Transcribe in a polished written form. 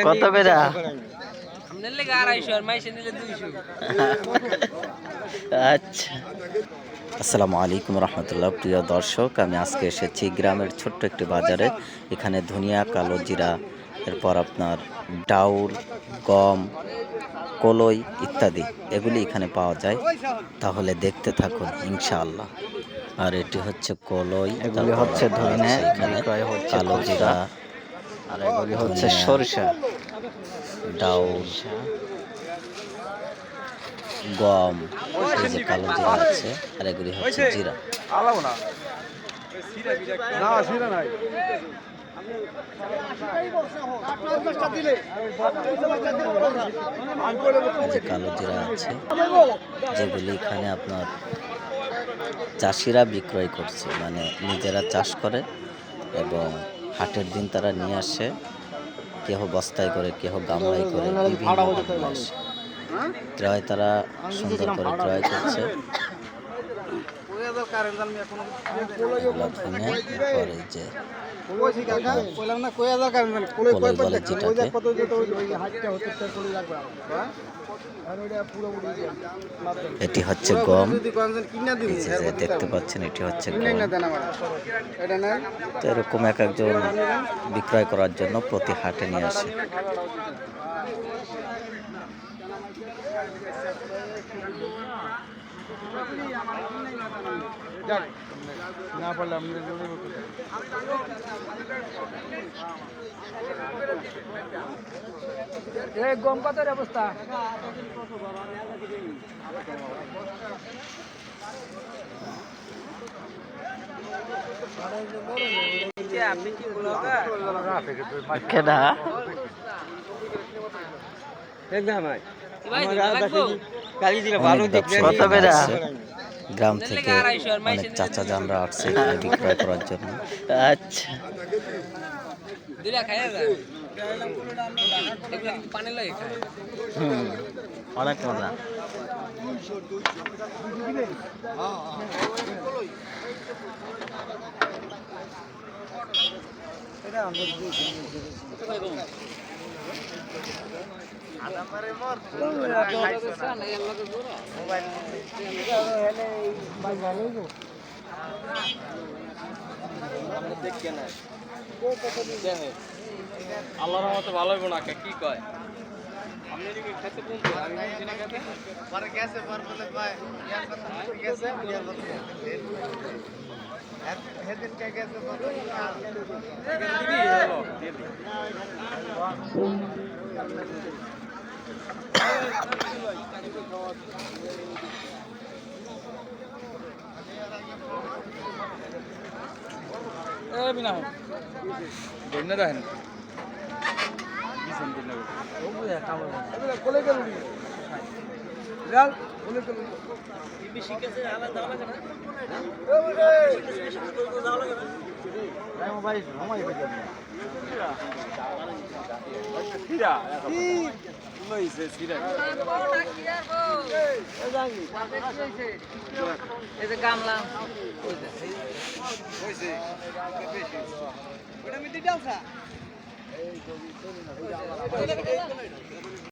কত বেড়া? আচ্ছা, আসসালামু আলাইকুম রহমতুল্লাহ। প্রিয় দর্শক, আমি আজকে এসেছি গ্রামের ছোট্ট একটি বাজারে। এখানে ধনিয়া, কালো জিরা, এরপর আপনার ডাউল, গম, কলই ইত্যাদি এগুলি এখানে পাওয়া যায়। তাহলে দেখতে থাকুন ইনশাআল্লাহ। আর এটি হচ্ছে কলই, এগুলি হচ্ছে ধনিয়া, এখানে কালো জিরা, আর এগুলি হচ্ছে সরিষা, ডাউল, গম, এই যে কালো জিরা আছে, আর এগুলি হচ্ছে জিরা। যে কালো জিরা আছে, যেগুলি এখানে আপনার চাষিরা বিক্রয় করছে, মানে নিজেরা চাষ করে এবং হাটের দিন তারা নিয়ে আসে, কেহ বস্তায় করে, কেহ গামলায় করে, বিভিন্ন নিয়ে আসে। ক্রয় তারা সুন্দর করে ক্রয় করছে। এটি হচ্ছে গম, দেখতে পাচ্ছেন, এটি হচ্ছে গম। তো এরকম এক একজন বিক্রয় করার জন্য প্রতি হাটে নিয়ে আসে। না পারলে গম পাতার অবস্থা গ্রাম থেকে অনেক চাচা জানরা আসছে এখানে বিক্রয় করার জন্য। আচ্ছা, অনেক মজা। আল্লাহর রহমতে ভালো হইব না, কি কয়? আপনি কি খেতে বলতে আমি না খেতে পরে গেছে পরবলে ভাই গেছে হেদিন কে গেছে বিনা ধন্য দেখেন গামলা